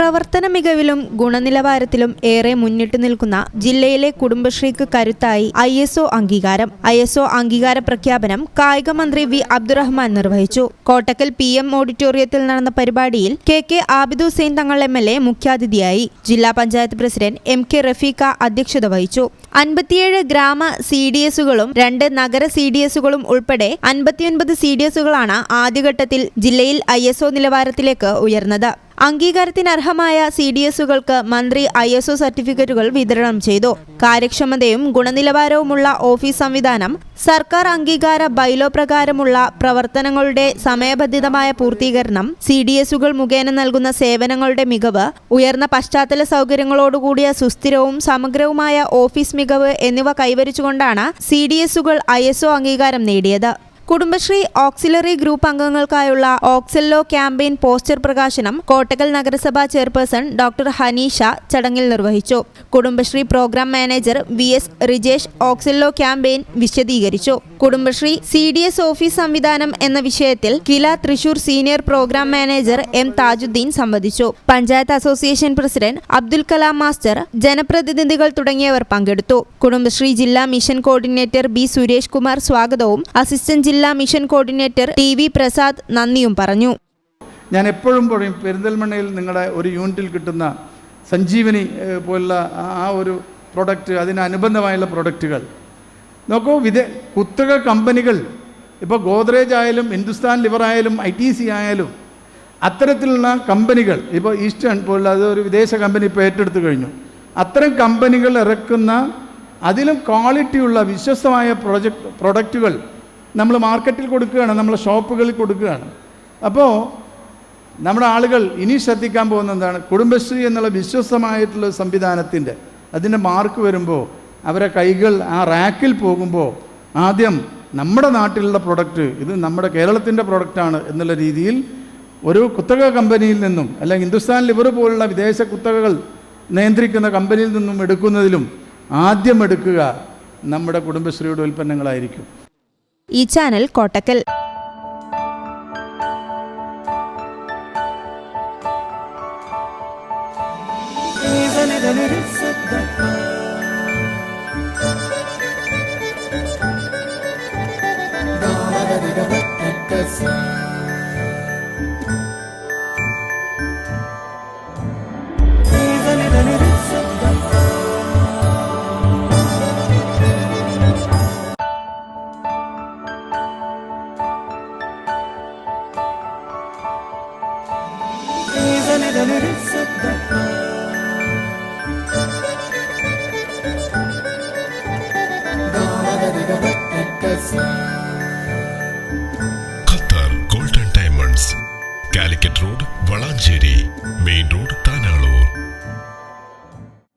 പ്രവർത്തന മികവിലും ഗുണനിലവാരത്തിലും ഏറെ മുന്നിട്ട് നിൽക്കുന്ന ജില്ലയിലെ കുടുംബശ്രീക്ക് കരുത്തായി ISO അംഗീകാരം. ISO അംഗീകാര പ്രഖ്യാപനം കായിക മന്ത്രി വി അബ്ദുറഹ്മാൻ നിർവഹിച്ചു. കോട്ടക്കൽ PM ഓഡിറ്റോറിയത്തിൽ നടന്ന പരിപാടിയിൽ KK ആബിദ് ഹുസൈൻ തങ്ങൾ MLA മുഖ്യാതിഥിയായി. ജില്ലാ പഞ്ചായത്ത് പ്രസിഡന്റ് MK റഫീഖ അധ്യക്ഷത വഹിച്ചു. 57 ഗ്രാമ CDSകളും 2 നഗര CDSകളും ഉൾപ്പെടെ 59 CDSകളാണ് ആദ്യഘട്ടത്തിൽ ജില്ലയിൽ ISO നിലവാരത്തിലേക്ക് ഉയർന്നത്. അംഗീകാരത്തിനർഹമായ CDSകൾക്ക് മന്ത്രി ISO സർട്ടിഫിക്കറ്റുകൾ വിതരണം ചെയ്തു. കാര്യക്ഷമതയും ഗുണനിലവാരവുമുള്ള ഓഫീസ് സംവിധാനം, സർക്കാർ അംഗീകാര ബൈലോ പ്രകാരമുള്ള പ്രവർത്തനങ്ങളുടെ സമയബന്ധിതമായ പൂർത്തീകരണം, CDSകൾ മുഖേന നൽകുന്ന സേവനങ്ങളുടെ മികവ്, ഉയർന്ന പശ്ചാത്തല സൗകര്യങ്ങളോടുകൂടിയ സുസ്ഥിരവും സമഗ്രവുമായ ഓഫീസ് മികവ് എന്നിവ കൈവരിച്ചുകൊണ്ടാണ് CDSകൾ ISO അംഗീകാരം നേടിയത്. കുടുംബശ്രീ ഓക്സിലറി ഗ്രൂപ്പ് അംഗങ്ങൾക്കായുള്ള ഓക്സെല്ലോ ക്യാമ്പയിൻ പോസ്റ്റർ പ്രകാശനം കോട്ടക്കൽ നഗരസഭാ ചെയർപേഴ്സൺ ഡോക്ടർ ഹനീഷ ചടങ്ങിൽ നിർവഹിച്ചു. Kudumbashree program manager VS Rijesh ഓക്സെല്ലോ ക്യാമ്പയിൻ വിശദീകരിച്ചു. കുടുംബശ്രീ CDS ഓഫീസ് സംവിധാനം എന്ന വിഷയത്തിൽ KILA Thrissur senior program manager M Thajudheen സംവദിച്ചു. Panchayat association president Abdul Kalam master, ജനപ്രതിനിധികൾ തുടങ്ങിയവർ പങ്കെടുത്തു. കുടുംബശ്രീ ജില്ലാ mission coordinator B Suresh Kumar സ്വാഗതവും അസിസ്റ്റന്റ് ജില്ലാ മിഷൻ കോർഡിനേറ്റർ TV പ്രസാദ് നന്ദിയും പറഞ്ഞു. ഞാൻ എപ്പോഴും പറയും, പെരിന്തൽമണ്ണയിൽ നിങ്ങളുടെ ഒരു യൂണിറ്റിൽ കിട്ടുന്ന സഞ്ജീവനി പോലുള്ള ആ ഒരു പ്രൊഡക്റ്റ്, അതിനനുബന്ധമായുള്ള പ്രൊഡക്റ്റുകൾ നോക്കൂ. കുത്തക കമ്പനികൾ, ഇപ്പോൾ ഗോദ്രേജ് ആയാലും ഹിന്ദുസ്ഥാൻ ലിവർ ആയാലും ITC ആയാലും അത്തരത്തിലുള്ള കമ്പനികൾ, ഇപ്പോൾ ഈസ്റ്റേൺ പോലുള്ള അതൊരു വിദേശ കമ്പനി ഇപ്പോൾ ഏറ്റെടുത്തു കഴിഞ്ഞു. അത്തരം കമ്പനികൾ ഇറക്കുന്ന അതിലും ക്വാളിറ്റിയുള്ള വിശ്വസ്തമായ പ്രൊഡക്റ്റുകൾ നമ്മൾ മാർക്കറ്റിൽ കൊടുക്കുകയാണ്, നമ്മളെ ഷോപ്പുകളിൽ കൊടുക്കുകയാണ്. അപ്പോൾ നമ്മുടെ ആളുകൾ ഇനി ശ്രദ്ധിക്കാൻ പോകുന്ന എന്താണ്, കുടുംബശ്രീ എന്നുള്ള വിശ്വസ്തമായിട്ടുള്ള സംവിധാനത്തിൻ്റെ അതിൻ്റെ മാർക്ക് വരുമ്പോൾ അവരെ കൈകൾ ആ റാക്കിൽ പോകുമ്പോൾ ആദ്യം നമ്മുടെ നാട്ടിലുള്ള പ്രൊഡക്റ്റ്, ഇത് നമ്മുടെ കേരളത്തിൻ്റെ പ്രൊഡക്റ്റാണ് എന്നുള്ള രീതിയിൽ ഒരു കുത്തക കമ്പനിയിൽ നിന്നും അല്ലെങ്കിൽ ഹിന്ദുസ്ഥാൻ ലിവർ പോലുള്ള വിദേശ കുത്തകകൾ നിയന്ത്രിക്കുന്ന കമ്പനിയിൽ നിന്നും എടുക്കുന്നതിലും ആദ്യം എടുക്കുക നമ്മുടെ കുടുംബശ്രീയുടെ ഉൽപ്പന്നങ്ങളായിരിക്കും. ഈ channel Kottakkal. Qatar golden diamonds, Calicut road, Valanchery main road, Tanalur.